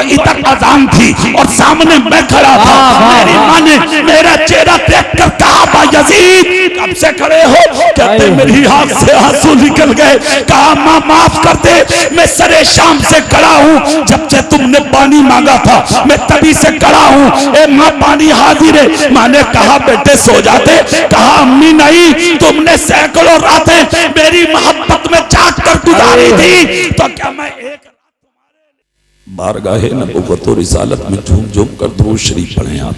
इधर अजान थी और सामने मैं खड़ा था। मेरी माँ ने मेरा चेहरा देखकर कहा, बायजीद कब से खड़े हो? कहते मेरी आंख से आंसू निकल गए। कहा माँ माफ कर दे, मैं सरे शाम से खड़ा हूँ, जब से तुमने पानी मांगा था मैं तभी से खड़ा हूँ। ए माँ पानी हाजिर है। माँ ने कहा बेटे सो जाते। कहा अम्मी नहीं, तुमने सैकड़ों रातें मेरी मोहब्बत में जाग कर गुजारी थी, तो क्या मैं एक बारगाहे नबुव्वत और रिसालत में झूम झूम कर दुरूद शरीफ पढ़ें आप।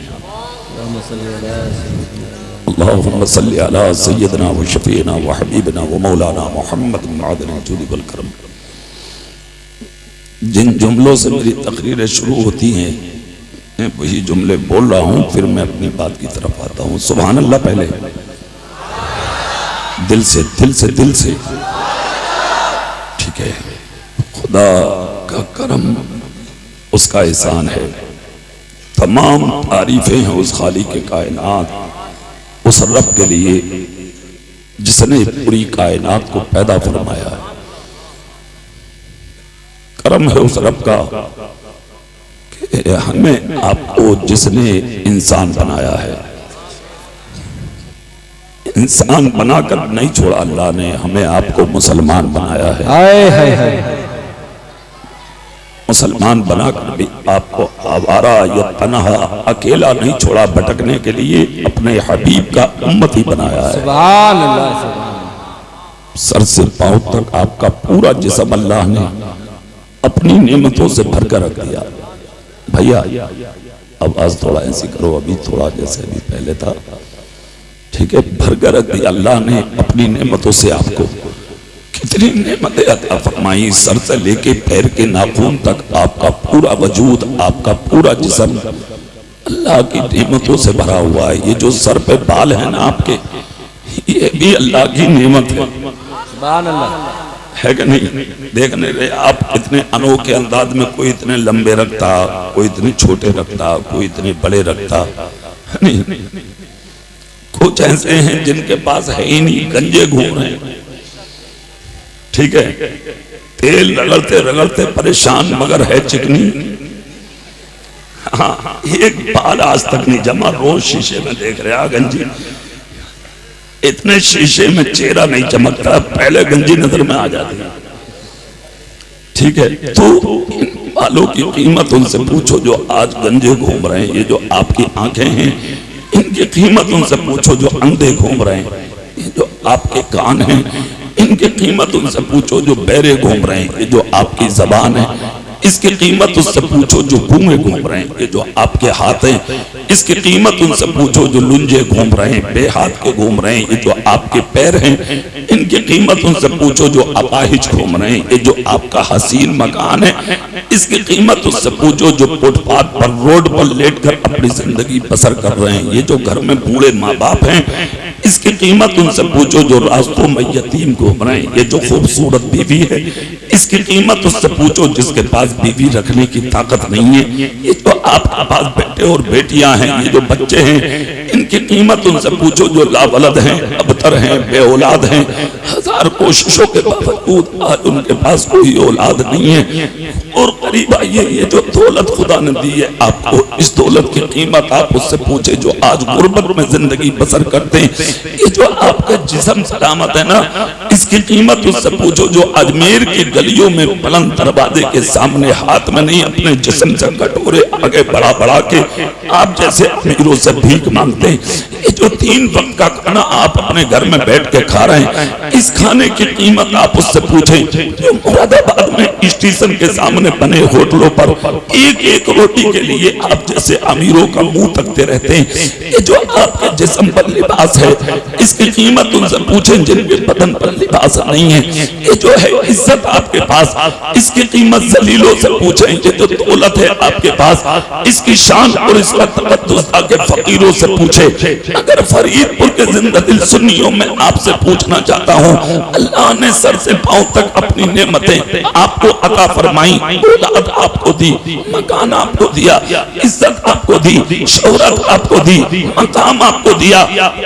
अल्लाहुम्मा सल्ली अला सय्यदना व शफीना व हबीबना व मौलाना मुहम्मद मादन जूदी वल करम। जिन जुमलों से मेरी तकरीरें शुरू होती हैं मैं वही जुमले बोल रहा हूँ, फिर मैं अपनी बात की तरफ आता हूँ। सुभान अल्लाह पहले दिल से दिल से दिल से, ठीक है। खुदा का करम, उसका एहसान है, तमाम तारीफें हैं उस खालिक के कायनात, उस रब के लिए जिसने पूरी कायनात को पैदा फरमाया है। करम है उस रब का कि हमें आपको जिसने इंसान बनाया है, इंसान बनाकर नहीं छोड़ा अल्लाह ने, हमें आपको मुसलमान बनाया है। मुसलमान बनाकर भी आपको आवारा या तन्हा अकेला नहीं छोड़ा, भटकने के लिए अपने हबीब का उम्मती बनाया है। सुभान अल्लाह। सर से पांव तक आपका पूरा जिस्म अल्लाह ने अपनी नेमतों से भरकर रख दिया। भैया आवाज थोड़ा ऐसी करो, अभी थोड़ा जैसे अभी पहले था, ठीक है। भरकर रख दिया अल्लाह ने अपनी नेमतों से आपको। कितनी नेमतें अता फरमाई, सर से लेके पैर के नाखून तक आपका पूरा वजूद, आपका पूरा जिस्म अल्लाह की नेमतों से भरा हुआ है। ये जो सर पे बाल है ना आपके, ये भी अल्लाह की नेमत है। सुभान अल्लाह। है कि नहीं? देखने रहे आप इतने अनोखे अंदाज में, कोई इतने लंबे रखता, कोई इतने छोटे रखता, कोई इतने बड़े रखता, नहीं। कुछ ऐसे हैं जिनके पास है ही नहीं, गंजे घूम रहे हैं, ठीक है। तेल रगड़ते रगड़ते परेशान, मगर है चिकनी। हाँ, एक बाल आज तक नहीं जमा, रोज शीशे में देख रहे गंजी। इतने शीशे में चेहरा नहीं चमकता, पहले गंजी नजर में आ जाती है, ठीक है। तो इन बालों की कीमत उनसे पूछो जो आज गंजे घूम रहे हैं। ये जो आपकी आंखें हैं, इनकी कीमत उनसे पूछो जो अंधे घूम रहे हैं। ये जो आपके कान हैं, इनकी कीमत उनसे पूछो जो बहरे घूम रहे हैं। ये जो आपकी जबान है, इसकी कीमत उससे पूछो जो गूंगे घूम रहे हैं। ये जो आपके हाथ हैं, इसकी कीमत उनसे पूछो जो लुंजे घूम रहे हैं, बेहाथ के घूम रहे हैं। ये जो आपके पैर हैं, इनकी कीमत उनसे पूछो जो अपाहिज घूम रहे हैं। ये जो आपका हसीन मकान है, इसकी कीमत उससे पूछो जो फुटपाथ पर, रोड पर लेटकर अपनी जिंदगी बसर कर रहे हैं। ये जो घर में बूढ़े माँ बाप हैं, इसकी कीमत उनसे पूछो जो रास्तों में यतीम घूम रहे हैं। ये जो खूबसूरत बीवी है, इसकी कीमत उससे पूछो जिसके पास बीवी रखने की ताकत नहीं है। ये जो आपके पास बेटे और बेटियां हैं, ये जो बच्चे हैं, इनकी कीमत उनसे पूछो जो लावलद हैं, अबतर हैं, बेऔलाद हैं। हजार कोशिशों के बावजूद आज उनके पास कोई औलाद नहीं है। और करीब आइए, ये जो दौलत खुदा ने दी है आपको, इस दौलत की कीमत आप उससे पूछे जो आज गुर्बत में जिंदगी बसर करते हैं। ये जो आपका जिस्म सलामत है ना, इसकी कीमत उससे पूछो जो अजमेर की गलियों में बुलंद दरवाजे के सामने हाथ में नहीं, अपने जिस्म से कटोरे आगे बढ़ा बढ़ा के आप जैसे अमीरों से भीख मांगते हैं। ये जो 3 वक्त का खाना आप अपने घर में बैठ के खा रहे हैं, इस खाने की कीमत आप उससे पूछें जो मुरादाबाद में स्टेशन के सामने बने होटलों पर एक एक रोटी के लिए आप जैसे अमीरों का मुंह तकते रहते हैं। ये जो आपके जिस्म पर लिबास है, इसकी कीमत उनसे पूछें जिनके बदन पर लिबास नहीं है। ये जो है इज्जत आपके पास, इसकी कीमत जलीलों से पूछें। ये जो दौलत है आपके पास, इसकी शान और इसका तकद्दुस आके फकीरों से पूछे। अगर फरीदपुर के जिंदा दिल सुन्नियों में आपसे पूछना चाहता हूँ, अल्लाह ने सर से पांव तक अपनी नेमतें आपको अता फरमाई, औलाद आपको दी, मकान आपको दिया, इज्जत आपको आपको दी, शोहरत आपको दी, मकाम आपको दिया,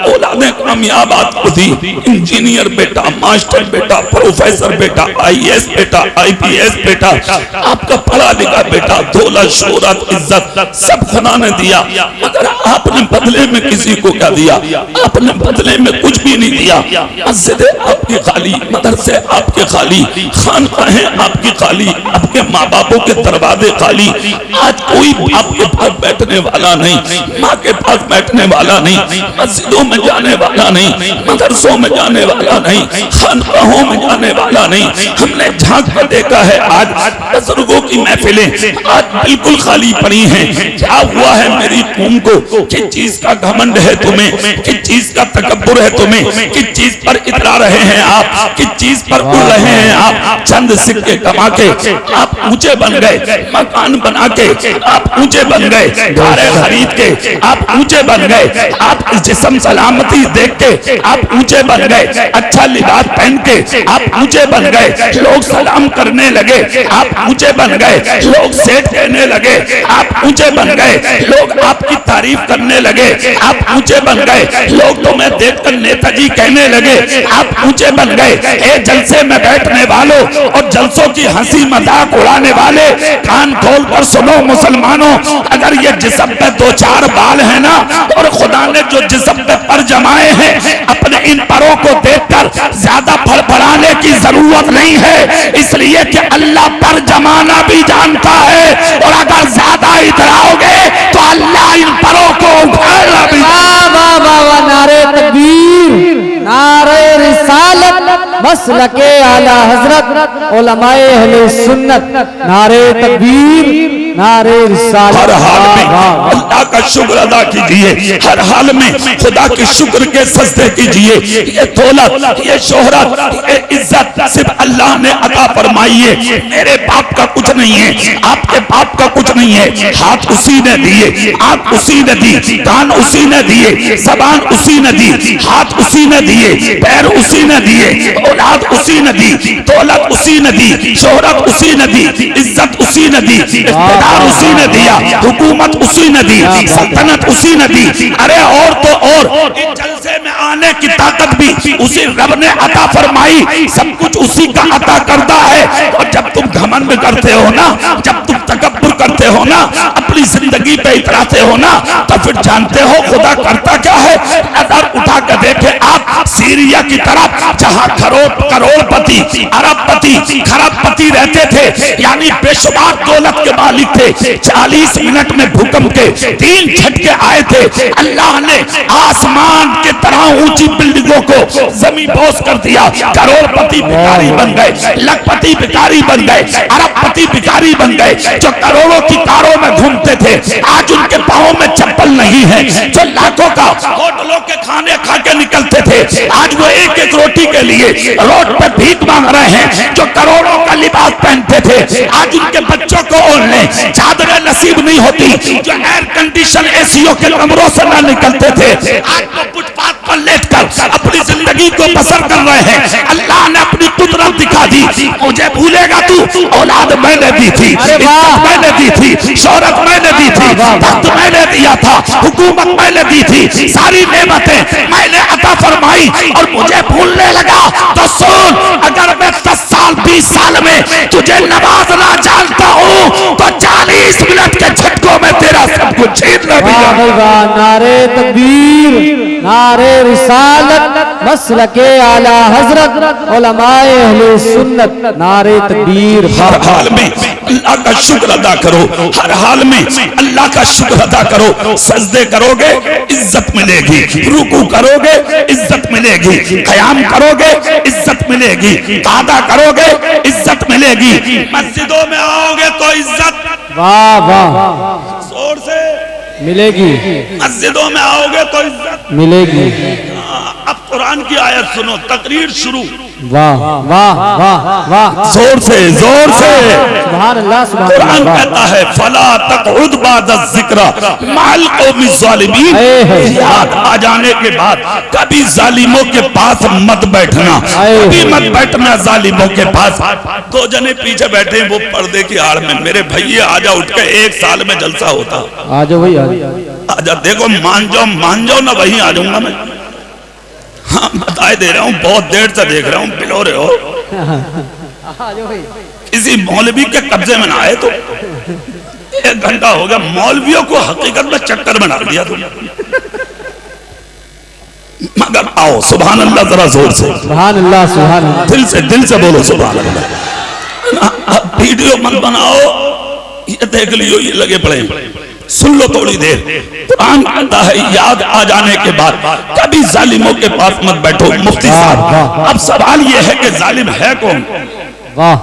औलादें कामयाब आपको दी, इंजीनियर बेटा, मास्टर बेटा, प्रोफेसर बेटा, IAS बेटा, IPS बेटा, आपका पढ़ा लिखा बेटा, दौलत, शोहरत, इज्जत सब खुदा ने दिया, मगर आपने बदले में किसी को क्या दिया? आपने बदले में कुछ भी नहीं दिया। मस्जिद आपकी खाली, मदरसे आपके खाली, खानकाहें आपकी खाली, आपके माँ बापों के दरवाजे खाली। आज कोई आपके पास बैठने वाला नहीं, माँ के पास बैठने वाला नहीं, मस्जिदों में जाने वाला नहीं, मदरसों में जाने वाला नहीं, खानकाहों में जाने वाला नहीं। हमने झांक कर देखा है आज बुजुर्गों की महफिलें आज बिल्कुल खाली पड़ी हैं। क्या हुआ है मेरी कौम को? किस चीज का घमंड है तुम्हें? किस चीज का तकब्बुर है तुम्हें? किस चीज पर इतरा रहे हैं आप? किस चीज पर उड़ रहे हैं आप? चंद सिक्के कमा के आप ऊंचे बन गए, मकान बना के आप ऊंचे बन गए, कारें खरीद के आप ऊंचे बन गए, आप जिस्म सलामती देख के आप ऊंचे बन गए, अच्छा लिबास पहन के आप ऊंचे बन गए, लोग सलाम करने लगे आप ऊंचे बन गए, लोग सेठ कहने लगे आप ऊंचे बन गए, लोग आपकी तारीफ करने लगे आप ऊंचे बन गए, लोग तुम्हें देखकर नेताजी कहने लगे आप ऊंचे बन गए। ए जलसे में बैठने वालों और जलसों की हंसी मजाक उड़ाने वाले, कान खोल कर सुनो मुसलमानों, अगर ये जिस्म पे दो चार बाल है ना, और खुदा ने जो जिस्म पे पर जमाए हैं, अपने इन परों को देखकर ज्यादा फड़फड़ाने की जरूरत नहीं है, इसलिए कि अल्लाह पर जमाना भी जानता है, और अगर ज्यादा इतराओगे तो अल्लाह इन परों को उखाड़ना भी। नारे तकबीर, नारे रिसालत, मसलके आला हजरत, उलमाए अहले सुन्नत, नारे तकबीर, नारे रिसालत। हर हाल में अल्लाह का शुक्र अदा कीजिए, हर हाल में खुदा के शुक्र के सजदे कीजिए। ये दौलत, ये शोहरत, ये इज्जत सिर्फ अल्लाह ने अता फरमाई है, मेरे बाप का कुछ नहीं है, आपके बाप का कुछ नहीं है। हाथ उसी ने दिए, आंख उसी ने दी, कान उसी ने दिए, जबान उसी ने दी, हाथ उसी ने दिए, पैर उसी ने दिए, औलाद उसी ने दी, दौलत उसी ने दी, शोहरत उसी ने दी, इज्जत उसी ने दी, इख्तियार उसी ने दिया, हुकूमत उसी ने दी, सल्तनत उसी ने दी। अरे और तो और इस जलसे में आने की ताकत भी उसी रब ने अता फरमाई, सब कुछ उसी का अता करता है। और जब तुम घमंड करते हो ना, जब तुम तकब्बुर करते हो ना, अपनी जिंदगी पे इतराते हो ना, तो फिर जानते हो खुदा करता क्या है। नजर उठा कर देखे आप सीरिया की तरफ, जहां करोड़पति, अरबपति, खरबपति रहते थे, यानी बेशुमार दौलत के मालिक थे। 40 मिनट में भूकंप के 3 झटके आए थे। अल्लाह ने आसमान के तरह ऊंची बिल्डिंगों को जमीन बोस कर दिया। करोड़पति भिखारी बन गए, लखपति भिखारी बन गए, अरबपति भिखारी बन गए। जो करोड़ों की कारों में घूमते थे, आज उनके पांवों में चप्पल नहीं है। जो लाखों का होटलों के खाने खा के निकलते थे, आज वो एक एक रोटी के लिए रोड पे भीख मांग रहे हैं। जो करोड़ों का लिबास पहनते थे, आज उनके बच्चों को ओढ़ने चादरें नसीब नहीं होती। जो एयर कंडीशन एसीओ के कमरों से ना निकलते थे, आज तो फुटपाथ पर लेटकर अपनी जिंदगी को बसर कर रहे हैं। अल्लाह ने अपनी कुदरत दिखा दी। मुझे भूलेगा तू, औलाद मैंने दी थी, इज्जत मैंने दी थी, शोहरत मैंने दी थी, वक्त मैंने दिया था, हुकूमत मैंने दी थी, सारी नेमतें मैंने अता फरमाई, और मुझे भूलने लगा तो सुन, अगर मैं 10 साल 20 साल में तुझे नवाजना जानता हूँ तो 40 मिनट के झटकों में तेरा सब कुछ छीन लूंगा। नारे तकबीर, नारे रिसालत, मसलके आला हजरत, उलमाए अहले सुन्नत, नारे तकबीर। हर हाल में अल्लाह का शुक्र अदा करो, हर हाल में अल्लाह का शुक्र अदा करो। सजदे करोगे इज्जत मिलेगी, रुकू करोगे इज्जत मिलेगी, क़याम करोगे इज्जत मिलेगी, वादा करोगे इज्जत मिलेगी, मस्जिदों में आओगे तो इज्जत वाह वाह जोर से मिलेगी, मस्जिदों में आओगे तो इज्जत मिलेगी। अब कुरान की आयत सुनो, तकरीर शुरू। वाह वाह वाह वाह, जोर से जोर से सुभान अल्लाह सुभान कुरान अल्लाह। कहता है फला तक़उद बाद ज़िक्रा माल कौमी ज़ालिमीन, याद आ जाने के बाद कभी जालिमों के पास मत बैठना, कभी मत बैठना जालिमों के पास। दो जने पीछे बैठे वो पर्दे की आड़ में, मेरे भैया आजा उठ के, 1 साल में जलसा होता। आ जाओ भाई, आ जाओ। आजा, देखो मान जाओ ना, वहीं आ जाऊंगा मैं। हाँ बताए दे रहा हूँ, बहुत देर से देख रहा हूँ, पिलो रहे हो। आ जाओ भाई। किसी मौलवी के कब्जे में ना आए तो 1 घंटा हो गया, मौलवियों को हकीकत में चक्कर बना दिया तुम। मगर आओ सुभान अल्लाह, जरा जोर से सुभान अल्लाह सुभान अल्लाह, दिल से बोलो सुभान अल्लाह। अब वीडियो मत बनाओ, ये देख लियो, ये लगे पड़े, सुन लो थोड़ी देर। कुरान कहता है याद आ जाने के बाद कभी जालिमों के पास मत बैठो। मुफ्ती साहब, अब सवाल ये है कि जालिम है कौन? वाह,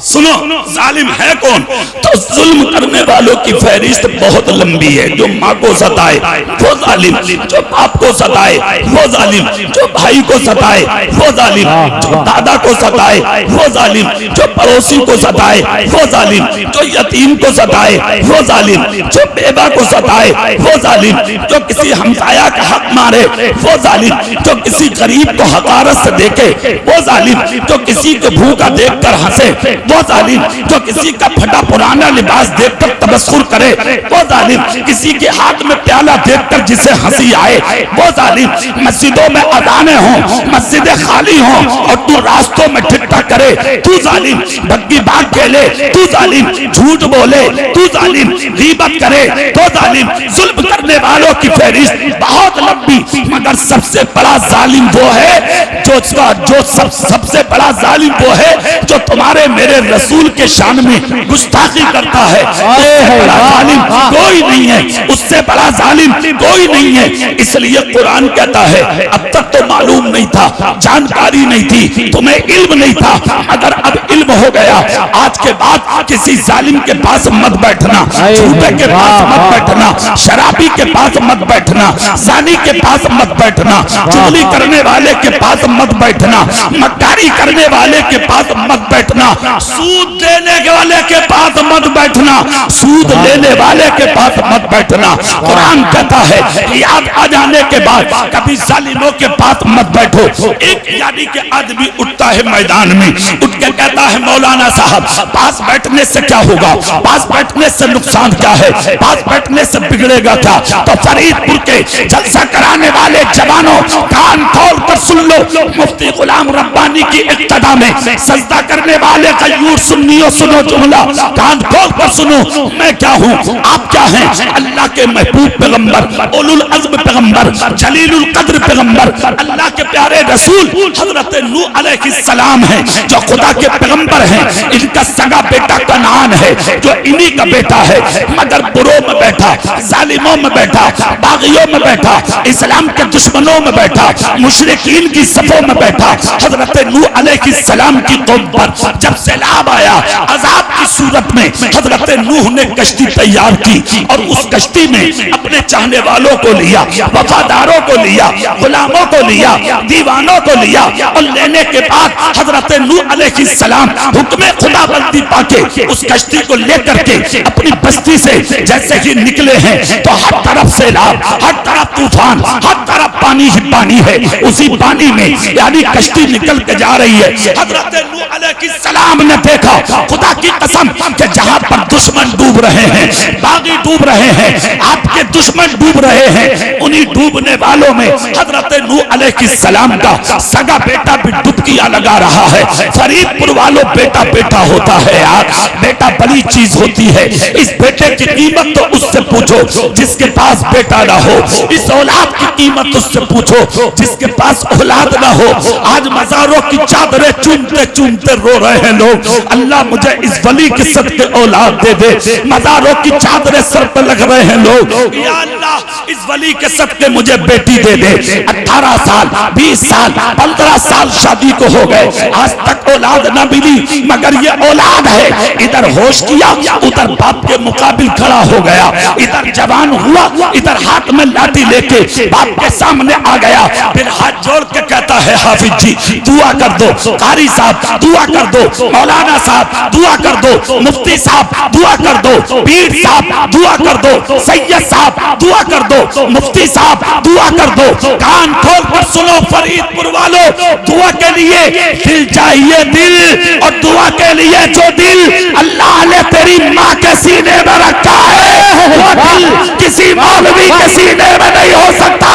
सुनो, जालिम है कौन? तो जुल्म करने वालों की फहरिस्त बहुत लंबी है। जो माँ को सताए वो जालिम, जो बाप को सताए वो जालिम, जो भाई को सताए वो जालिम, जो दादा को सताए वो जालिम, जो पड़ोसी को सताए वो जालिम, जो यतीम को सताए वो जालिम, जो बेवा को सताए वो जालिम, जो किसी हमसाया का हक मारे वो जालिम, जो किसी गरीब को हकारत से देखे वो जालिम, जो किसी को भूखा देखकर हंसे वो जालिम, जो किसी का फटा पुराना लिबास देखकर तबस्सुर करे वो जालिम, किसी के हाथ में प्याला देखकर जिसे हंसी आए वो जालिम। मस्जिदों में अजानें हों, मस्जिदें खाली हों और तू रास्तों में ठिट्ठा करे तू जालिम, भक्की बात खेले तू जालिम, झूठ बोले तू जालिम, गीबत करे तो जालिम। जुल्म करने वालों की फहरिस्त बहुत लंबी, मगर सबसे बड़ा जालिम वो है जो सबसे बड़ा जालिम वो है जो तुम्हारे मेरे रसूल के शान में गुस्ताखी करता है। उससे बड़ा जालिम कोई नहीं है, उससे बड़ा जालिम कोई नहीं है। इसलिए कुरान कहता है अब तक तो मालूम नहीं था, जानकारी नहीं थी, तुम्हें इल्म नहीं था, अगर अब इल्म हो गया, आज के बाद किसी जालिम के पास मत बैठना, झूठे के पास मत बैठना, शराबी के पास मत बैठना, जानी के पास मत बैठना, चुगली करने वाले के पास मत बैठना, मक्कारी करने वाले के पास मत बैठना, सूद देने वाले के पास मत बैठना, सूद लेने वाले के पास मत बैठना। कुरान कहता है याद आ जाने के बाद कभी जालिमों के पास मत बैठो। एक यानी कि आदमी उठता है मैदान में, उठ के कहता है मौलाना साहब पास बैठने से क्या होगा, पास बैठने से नुकसान क्या है, पास बैठने से बिगड़ेगा क्या? तो फरीदपुर के जलसा कराने वाले जवानों कान खोल कर सुन लो, मुफ्ती गुलाम रब्बानी की इक्तदा में सजदा करने वाले गयूर सुन्नियों सुनो जुमला, कान खोल कर सुनो। मैं क्या हूँ, आप क्या हैं? अल्लाह के महबूब पैगंबर, उलुल अज़्म पैगंबर, जलीलुल कद्र पैगंबर, अल्लाह के प्यारे रसूल हजरत नूह अलैहिस्सलाम हैं, जो खुदा के पैगंबर हैं। इनका सगा बेटा कनान है जो इन्हीं का बेटा है, मगर बुरों में बैठा, जालिमों में बैठा, बागियों में बैठा, इस्लाम के दुश्मनों में बैठा, मुशरिकीन की सफों में बैठा। हजरत नूह अलैहिस्सलाम की कौम पर जब सैलाब आया अजाब की सूरत में, हजरत नूह ने कश्ती तैयार की और उस कश्ती में अपने चाहने वालों को लिया, वफादारों को लिया, गुलामों को लिया, दीवानों को लिया और लेने के बाद हजरत नूह अलैहिस्सलाम हुक्म खुदाबंदी पाके उस कश्ती को लेकर के अपनी बस्ती से जैसे ही निकले हैं तो हर तरफ सैलाब, हर तरफ तूफान, हर तरफ पानी ही पानी है। उसी पानी में यानी कश्ती निकल के जा रही है। हजरत नूह अलैहिस्सलाम ने देखा खुदा की कसम कि जहां पर दुश्मन डूब रहे हैं, बागी डूब रहे हैं, आपके दुश्मन डूब रहे हैं, उन्हीं डूबने वालों में हजरत नूह अलैहिस्सलाम का सगा बेटा भी डुबकियां लगा रहा है। फरीदपुर वालों बेटा बेटा होता है यार, बेटा बड़ी चीज होती है। इस बेटे की कीमत तो उससे पूछो जिसके पास बेटा ना हो, इस औलाद की कीमत उससे पूछो जिसके पास औलाद ना हो। आज मज़ारों की चादरें चूमते चूमते रो रहे हैं लोग, अल्लाह मुझे इस वली के सदके औलाद दे दे। मज़ारों की चादरें सर पर लग रहे हैं लोग, या अल्लाह इस वली के सदके मुझे बेटी दे दे। 18 साल 20 साल 15 साल शादी को हो गए, आज तक औलाद न मिली, मगर ये औलाद है। इधर होश किया, उधर बाप के मुकाबिल खड़ा बड़ा हो गया, इधर जवान हुआ, इधर हाथ में लाठी लेके बाप के सामने आ गया। फिर हाथ जोड़ के कहता है, हाफिज जी दुआ कर दो, कारी साहब दुआ कर दो, मौलाना साहब दुआ कर दो, मुफ्ती साहब दुआ कर दो, पीर साहब दुआ कर दो, सैयद साहब दुआ कर दो, मुफ्ती साहब दुआ कर दो। कान खोल कर सुनो फरीदपुर वालों, दुआ के लिए दिल चाहिए, दिल, और दुआ के लिए जो दिल अल्लाह ने तेरी माँ के सीने में रखा है, वो दिल किसी मौलवी के सीने में नहीं हो सकता।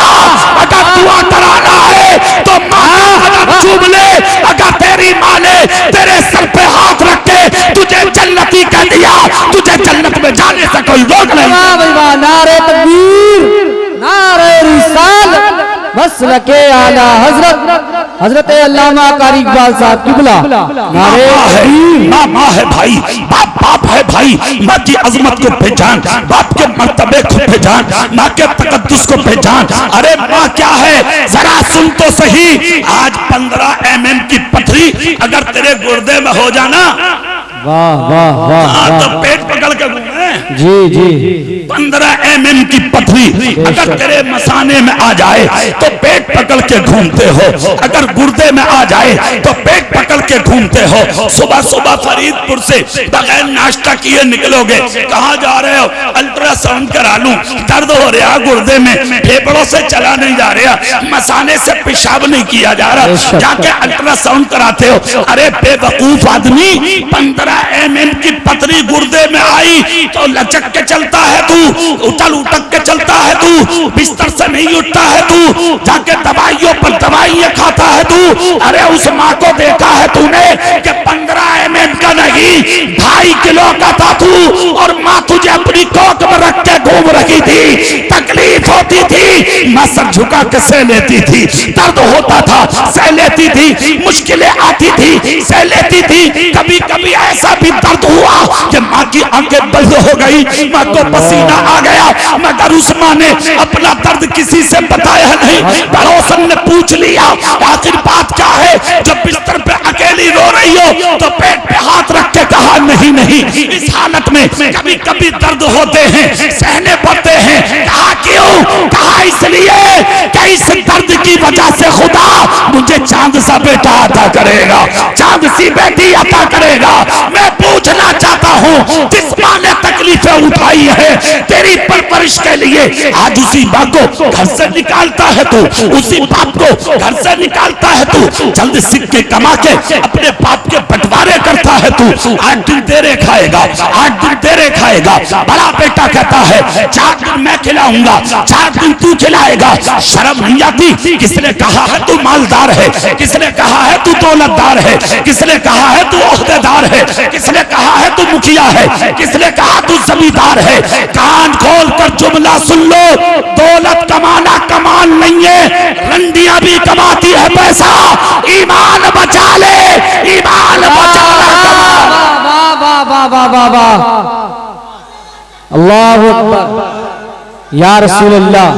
अगर दुआ कराना है तो माँ चूम ले, अगर तेरी माँ ने तेरे सर पे हाथ रख के तुझे जन्नती कह दिया, तुझे जन्नत में जाने से कोई रोक नहीं। नारे तकबीर, नारे रिसालत, मसलके आला हजरत हजरत अल्लामा कारी इकबाल साहब किबला। नारे माँ है भाई, बाप बाप है भाई। माँ की अजमत को पहचान, बाप के मर्तबे को पहचान, माँ के तकद्दुस को पहचान। अरे माँ क्या है जरा सुन तो सही। आज 15 mm की पथरी अगर तेरे गुर्दे में हो जाना, वाह वाह वाह, तो पेट पकड़ के घूमे। जी जी, 15 mm की पथरी अगर तेरे मसाने में आ जाए तो पेट पकड़ के घूमते हो, अगर गुर्दे में आ जाए तो पेट पकड़ के घूमते हो। सुबह सुबह फरीदपुर से बगैर नाश्ता किए निकलोगे, कहाँ जा रहे हो? अल्ट्रासाउंड करा लूं, दर्द हो रहा गुर्दे में, फेफड़ों से चला नहीं जा रहा, मसाने से पेशाब नहीं किया जा रहा, जाके अल्ट्रासाउंड कराते हो। अरे बेवकूफ आदमी, 15 mm की पथरी गुर्दे में आई तो लचक के चलता है तू, उठल उठक के चलता है तू, बिस्तर से नहीं उठता है तू, जाके दवाइयों पर दवाइयां खाता है तू। अरे उस माँ को देखा है तूने कि 15 mm का नहीं 2.5 किलो का था तू, और माँ तुझे अपनी कोख में रख के घूम रही थी। तकलीफ होती थी, माँ सर झुका के सह लेती थी, दर्द होता था सह लेती थी, मुश्किलें आती थी सह लेती थी। कभी कभी ऐसा भी दर्द हुआ कि माँ की आंखें बंद हो गई, माँ को पसीना आ गया, मगर उस माँ ने अपना दर्द किसी से बताया नहीं। पड़ोसन ने पूछ लिया आखिर बात क्या है, जब बिस्तर पे अकेली रो रही हो तो पेट पे हाथ रख के कहा नहीं नहीं, इस हालत में कभी कभी दर्द होते हैं, सहने पड़ते हैं। कहा क्यों? कहा इसलिए कि इस दर्द की वजह से खुदा मुझे चांद सा बेटा अता करेगा, चांद सी बेटी अता करेगा। मैं पूछना चाहता हूँ, जिस माँ ने तकलीफें उठाई है तेरी परवरिश के लिए, आज उसी माँ को घर से निकालता है तू, उसी बाप को घर से निकालता है तू, जल्द सिक्के कमा के अपने बाप के बंटवारे करता है तू। 8 दिन तेरे खाएगा, 8 दिन तेरे खाएगा। बड़ा बेटा कहता है 4 दिन मैं खिलाऊंगा, 4 दिन तू खिलाएगा। शर्म नहीं आती? किसने कहा है तू मालदार है, किसने कहा है तू दौलतदार है, किसने कहा है तू ओहदेदार है, किसने कहा है तू मुखिया है, किसने कहा तू जमींदार है? कान खोल कर जुमला सुन लो, दौलत कमाना कमाल नहीं है, रंडियां भी कमाती है पैसा। ईमान बचा ले, ईमान बचाना कमाल। वाह वाह वाह वाह वाह वाह, अल्लाहु अकबर, या रसूल अल्लाह,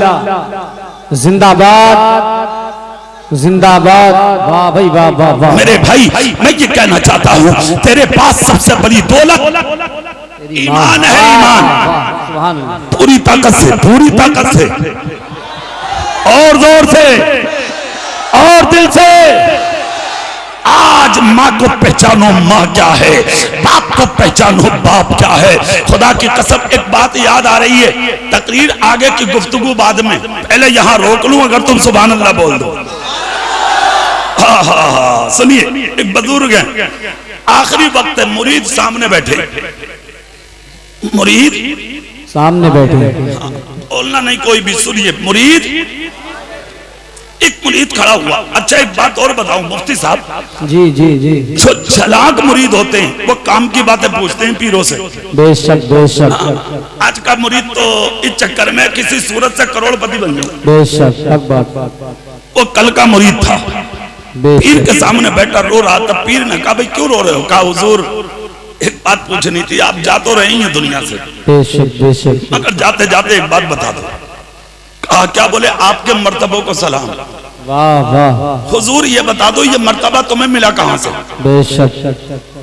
जिंदाबाद जिंदाबाद। वाह भाई वाह वाह वाह। मेरे भाई मैं ये कहना चाहता हूँ, तेरे पास सबसे बड़ी दौलत ईमान है, ईमान। पूरी ताकत से, पूरी ताकत से, और जोर से, और दिल से। आज माँ को पहचानो माँ क्या है, बाप को पहचानो बाप क्या है। खुदा की कसम एक बात याद आ रही है, तकरीर आगे की गुफ्तगू बाद में, पहले यहाँ रोक लूं अगर तुम सुभान अल्लाह बोल दो। हाँ हाँ हाँ, सुनिए, एक बुजुर्ग है, आखिरी वक्त है, मुरीद सामने बैठे, मुरीद सामने बैठे, बोलना नहीं कोई भी, सुनिए। मुरीद, एक मुरीद खड़ा हुआ। अच्छा एक बात और बताऊं मुफ्ती साहब, जी जी जी, जो चालाक मुरीद होते हैं वो काम की बातें पूछते हैं पीरों से। बेशक बेशक। आज का मुरीद तो इस चक्कर में किसी सूरत से करोड़पति बन गया। बेशक। वो कल का मुरीद था, पीर के सामने बैठा रो रहा था। पीर ने कहा भाई क्यों रो रहे हो? कहा हुजूर एक बात पूछनी थी, आप जा तो रहे हैं दुनिया से, बेशक बेशक, मगर जाते जाते एक बात बता दो। कहा क्या? बोले आपके मर्तबों को सलाम। वाह वाह। हुजूर ये बता दो ये मर्तबा तुम्हें मिला कहां से? बेशक।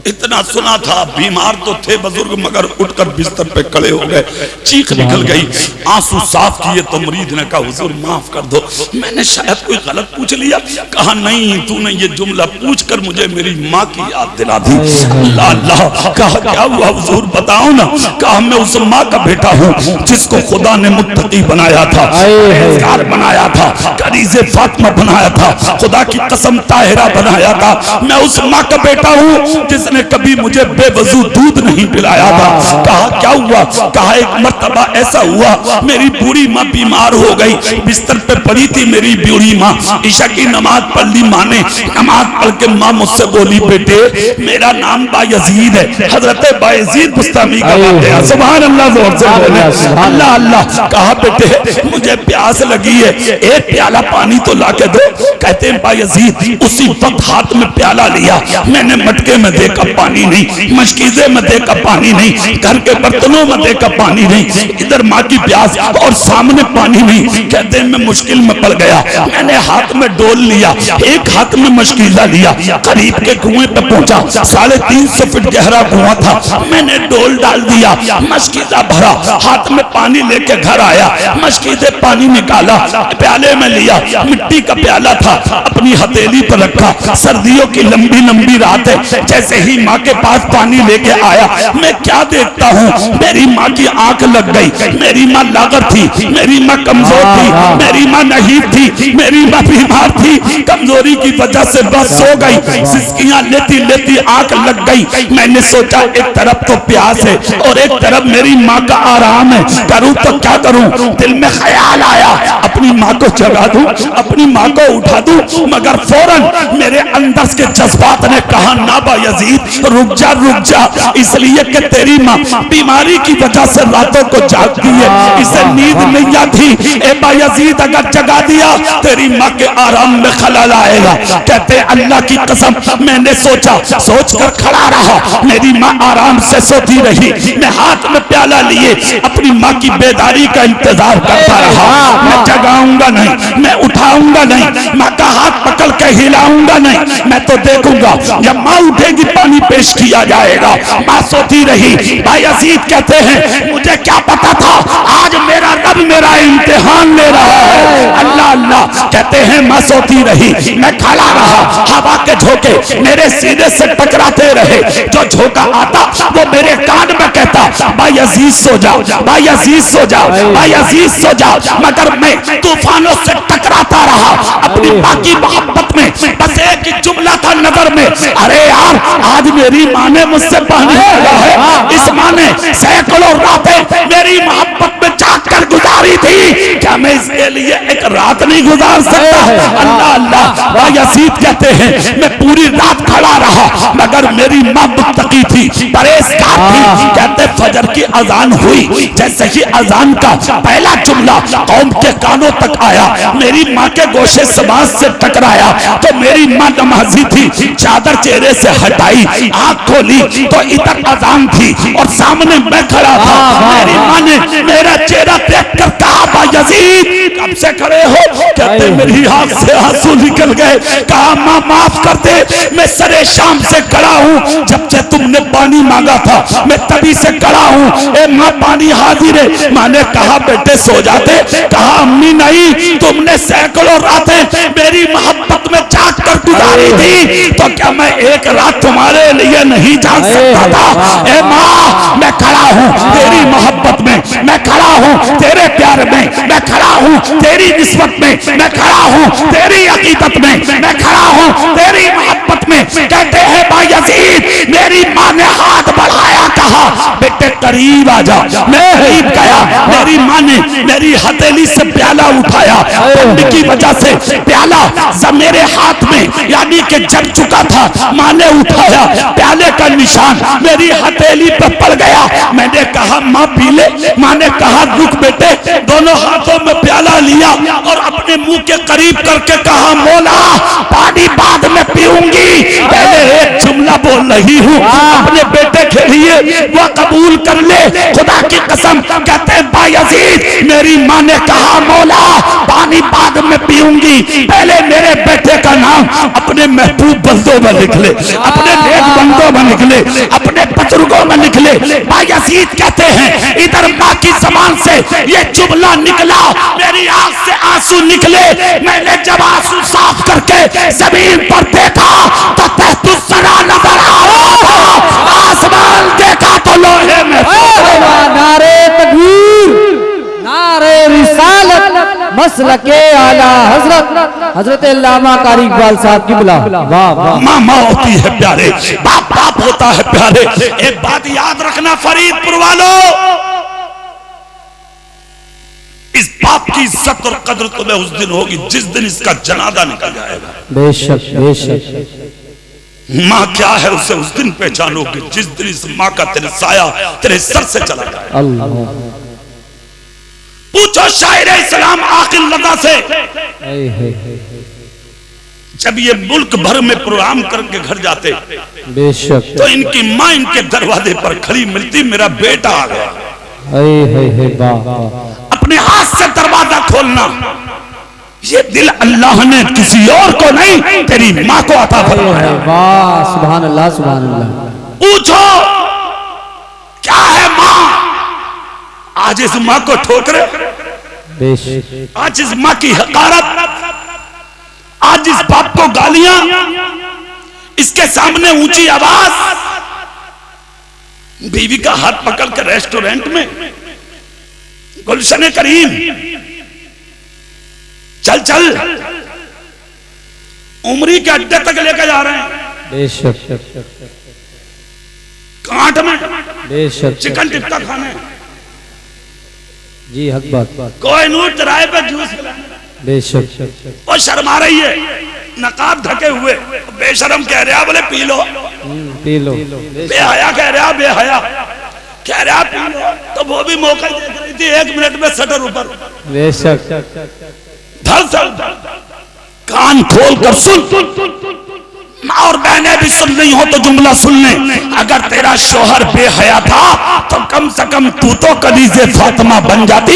इतना सुना था, बीमार तो थे बुजुर्ग मगर उठकर बिस्तर पे खड़े हो गए, चीख निकल गई, आंसू साफ किए तो मुरीद ने कहा हुजूर माफ कर दो, मैंने शायद कोई गलत पूछ लिया। कहा नहीं, तूने ये जुमला पूछकर मुझे मेरी माँ की याद दिला दी। अल्लाह अल्लाह। कहा क्या हुआ हुजूर बताओ ना। कहा मैं उस माँ का बेटा हूँ जिसको खुदा ने मुत्तकी बनाया था, परहेजगार बनाया था, कनीज़े फातिमा बनाया था, खुदा की कसम ताहिरा बनाया था। मैं उस माँ का बेटा हूँ जिसने कभी मुझे बेवजू दूध नहीं पिलाया था। कहा क्या हुआ। कहा एक मर्तबा ऐसा हुआ, मेरी बूढ़ी माँ बीमार हो गई, बिस्तर पे पड़ी थी मेरी बूढ़ी माँ, ईशा की नमाज पढ़ ली माँ ने, नमाज पढ़ के माँ मुझसे बोली बेटे मेरा नाम बायजीद है, हजरत बायजीद बुस्तामी का बात है, सुभान अल्लाह, जोर से बोले अल्लाह अल्लाह। कहा बेटे मुझे प्यास लगी है, एक प्याला पानी तो ला के दो। कहते हैं बायजीद उसी वक्त हाथ में प्याला लिया, मैंने मटके में देखा पानी नहीं, मशकीजे में देखा पानी नहीं, घर के बर्तनों में देखा पानी नहीं, इधर माँ की प्यास और सामने पानी नहीं। कहते हैं मैं मुश्किल में पड़ गया, मैंने हाथ में डोल लिया, एक हाथ में मशकीला लिया, करीब के कुएं पे पहुंचा, 350 फीट गहरा कुआं था, मैंने डोल डाल दिया, मशकीला भरा, हाथ में पानी लेके घर आया, मशकीजे पानी निकाला, प्याले में लिया, मिट्टी का प्याला था, अपनी हथेली पर रखा। सर्दियों की लंबी लंबी रात है, जैसे ही माँ के पास पानी लेके आया, मैं क्या देखता हूँ, मेरी माँ की आंख लग गई। मेरी माँ लागर थी, मेरी माँ कमजोर थी, मेरी माँ नहीब थी, मेरी माँ बीमार थी, कमजोरी की वजह से बस सो गई, सिसकियां लेती लेती आंख लग गई। मैंने सोचा एक तरफ तो प्यास है और एक तरफ मेरी माँ का आराम है, करूँ तो क्या करूँ। दिल में ख्याल आया अपनी माँ को जगा दूं, अपनी माँ को उठा दूं, मगर फौरन मेरे अंदर के जज्बात ने कहा ना बायजीद रुक जा, इसलिए कि तेरी माँ बीमारी की वजह से रातों को जागती है, इसे नींद नहीं आती। ए बायजीद अगर जगा दिया तेरी माँ के आराम में खलल आएगा। कहते अल्लाह की कसम मैंने सोचकर खड़ा रहा, मेरी माँ आराम से सोती रही, मैं हाथ में प्याला लिए अपनी माँ की बेदारी का इंतजार करता रहा। मैं जगाऊंगा नहीं, मैं उठाऊंगा नहीं, माँ का हाथ पकड़ के हिलाऊंगा नहीं, मैं तो देखूंगा जब माँ उठेगी पानी पेश किया जाएगा। माँ सोती रही। बायजीद कहते हैं मुझे क्या पता था आज मेरा रब मेरा इम्तिहान ले रहा है। अल्लाह अल्लाह। कहते हैं माँ सोती रही, मैं खड़ा रहा, हवा के झोंके मेरे सीने से टकराते रहे, जो झोंका आता वो मेरे कान में कहता बायजीद सो जाओ, बायजीद सो जाओ, बायजीद सो जाओ, मगर मैं तूफानों से टकराता रहा अपनी माँ की मोहब्बत में। बस एक ही जुमला था नजर में, अरे यार आज मेरी माँ ने मुझसे पानी मांगा है, इस माँ ने सैकड़ों रातें मेरी मोहब्बत में जाग कर गुजारी थी, क्या मैं इसके लिए एक रात नहीं गुजार सकता। अल्लाह अल्लाह। बायजीद कहते हैं मैं पूरी रात खड़ा रहा मगर मेरी माँ मुत्तकी थी, परहेजगार थी। कहते फजर की अजान हुई, जैसे ही अजान का पहला जुमला कौम के कानों तक आया, मेरी माँ के गोशे समाज से टकराया तो मेरी माँ नमाजी थी, चादर चेहरे से हटाई, आंख खोली तो इधर अजान थी और सामने मैं खड़ा था। मेरी माँ ने मेरा चेहरा देख कर कहा बायजीद कब से खड़े हो। कहते मेरी आंख से आंसू निकल गए। कहा माँ माफ कर दे, मैं सरे शाम से खड़ा हूँ, जब से तुमने पानी मांगा था मैं तभी से खड़ा हूँ। ए माँ पानी हाजिर है। माँ ने कहा बेटे सो जाते। कहा अम्मी नहीं, तुमने सैकड़ों रातें मेरी मोहब्बत में जाग कर गुजारी थी, तो क्या मैं एक रात तुम्हारे लिए नहीं जाग सकता था। ए माँ मैं खड़ा हूँ तेरी मोहब्बत में, मैं खड़ा हूँ तेरे प्यार में, मैं खड़ा हूँ तेरी निस्बत में, मैं खड़ा हूँ तेरी अकीदत में, मैं खड़ा हूँ तेरी मोहब्बत में। कहते हैं बायजीद मेरी माँ ने हाथ बढ़ाया, कहा बेटे करीब आ जा। मैं करीब गया, मेरी माँ ने मेरी हथेली से प्याला उठाया, ठंड की वजह से प्याला मेरे हाथ में यानी कि जम चुका था। माँ ने उठाया, प्याले का निशान मेरी हथेली पर पड़ गया। मैंने कहा माँ पी ले। माँ ने कहा रुक बेटे। दोनों हाथों में प्याला लिया और अपने मुंह के करीब करके कहा मौला पानी बाद में पीऊंगी, पहले एक जुमला बोल रही हूँ अपने बेटे के लिए, वह कबूल कर ले खुदा की कसम। कहते बायजीद मेरी माँ ने कहा मौला पानी बाद में पीऊंगी, पहले मेरे बेटे का नाम अपने महबूब बंदों में लिख ले, अपने नेक बंदों में लिख ले, अपने बुजुर्गों में लिख ले। भाई यजीद कहते हैं इधर माँ की जबान से ये जुमला निकला, मेरी आंख से आंसू निकले। मैंने जब आंसू साफ करके जमीन पर देखा तो तहतुस्सरा नजर आ रहा था, आसमान देखा तो लोहे में। नारे तकबीर, नारे रिसालत, मसलके आला हजरत हजरत अल्लामा कारी इकबाल साहब की बुला। वाह वाह। माँ माँ होती है प्यारे, बाप बाप होता है प्यारे। एक बात याद रखना फरीदपुर वालों, इस बाप की इज्जत और कद्र तुम्हें उस दिन होगी जिस दिन इसका जनाजा निकल जाएगा। बेशक बेशक। माँ क्या है उसे उस दिन पहचानोगे जिस दिन इस माँ का तेरे साया तेरे सर से चला जाए। अल्लाह। पूछो शायर इस्लाम आकिल लदा से, जब ये मुल्क भर में प्रोग्राम करके घर जाते बेशक तो इनकी माँ इनके दरवाजे पर खड़ी मिलती, मेरा बेटा आ गया। अपने हाथ से दरवाजा खोलना, ये दिल अल्लाह ने किसी और को नहीं तेरी माँ को अता फरमाया। वाह सुभान अल्लाह सुभान अल्लाह। पूछो क्या है माँ, आज इस माँ को ठोकरे, आज इस माँ की हकारत, आज इस बाप को गालियां, इसके सामने ऊंची आवाज। बीवी का हाथ पकड़ कर रेस्टोरेंट में गुलशन करीम चल चल उमरी के अड्डे तक लेकर जा रहे हैं। बेशक कांट में बेशक चिकन टिक्का खाने, जी हक बात। कोई नूर चराए पे जूस पिलाने। बेशक। वो शर्मा रही है, नकाब ढके हुए, बेशरम कह रहा बोले पी लो, पी लो। बेहया कह रहा, बेहया कह रहा पी लो, तो वो भी मौका देख रही थी। 1 मिनट में शटर ऊपर। बेशक। धर कान खोल कर सुन, माँ और बहनें भी सुन रही हो तो जुमला सुन ले। अगर तेरा शोहर बेहया था तो कम से कम तू तो कलीजे फातिमा बन जाती,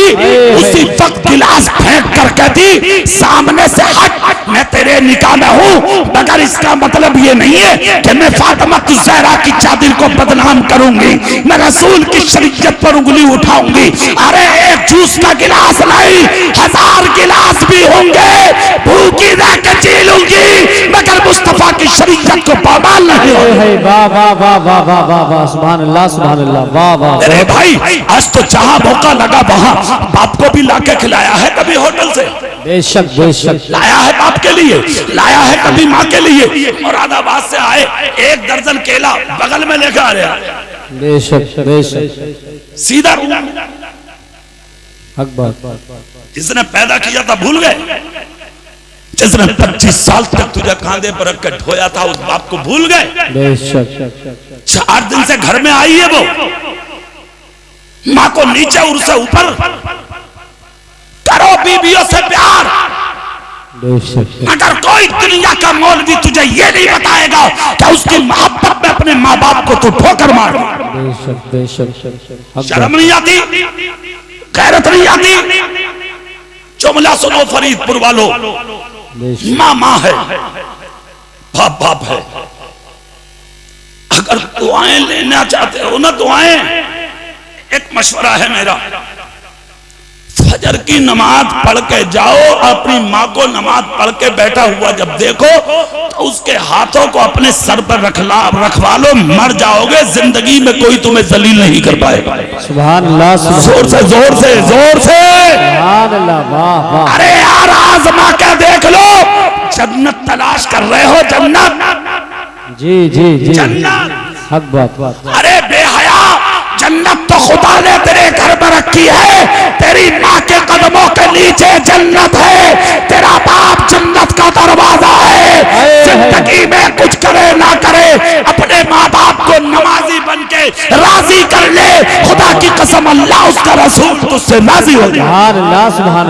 उसी वक्त गिलास फेंक कर कहती सामने से हट, मैं तेरे निकाह में हूँ। मगर इसका मतलब ये नहीं है कि मैं फातिमा ज़हरा की चादर को बदनाम करूंगी, मैं रसूल की शरीयत पर उंगली उठाऊंगी। अरे एक जूस का गिलास नहीं, 1000 गिलास भी होंगे, भूखी रह के जी लूंगी, मगर मुस्तफा की शरीयत को पामाल नहीं होगी। वाह वाह वाह वाह वाह वाह वाह सुभान अल्लाह सुभान अल्लाह। वाह वाह। अरे भाई आज तो जहां मौका लगा वहां बाप को भी लाके खिलाया है, कभी होटल से बेशक बेशक लाया है, बाप के लिए लाया है, कभी माँ के लिए। मुरादाबाद से आए 1 दर्जन केला बगल में लेकर आ रहा, बेशक बेशक। सीधा हक बात। जिसने पैदा किया था भूल गए, जिसने 25 साल तक तुझे कांधे पर रख कर ढोया था उस बाप को भूल गए। बेशक। 4 दिन से घर में आई है वो, माँ को नीचे और उसे ऊपर। करो बीवियों से प्यार, मगर कोई दुनिया का मौलवी तुझे ये नहीं बताएगा कि उसकी मोहब्बत में अपने माँ बाप को तू ठोकर मार। बेशक बेशक। शर्म नहीं आती, गैरत नहीं आती। जुमला सुनो फरीदपुर वालों, माँ माँ है, बाप बाप है। अगर दुआएं लेना चाहते हो ना दुआएं, एक मशवरा है मेरा, फजर की नमाज पढ़ के जाओ, अपनी माँ को नमाज पढ़ के बैठा हुआ जब देखो तो उसके हाथों को अपने सर पर रखवा लो, मर जाओगे, जिंदगी में कोई तुम्हें जलील नहीं कर पाएगा। सुभान अल्लाह। जोर से जोर से जोर से सुभान अल्लाह। वाह वाह। अरे यार आजमा के देख लो, जन्नत तलाश कर रहे हो, जन्नत। जी जी जी जन्नत। हक बात। अरे बेहया, जन्नत तो खुदा ने तेरे घर में रखी है, तेरी माँ के कदमों के नीचे जन्नत है, तेरा बाप जन्नत का दरवाजा है। जिंदगी में कुछ करे ना करे, अपने माँ बाप को नमाजी बन के राजी कर ले, खुदा की कसम अल्लाह उसका रसूल तुझसे राजी हो जाए। सुभान अल्लाह सुभान।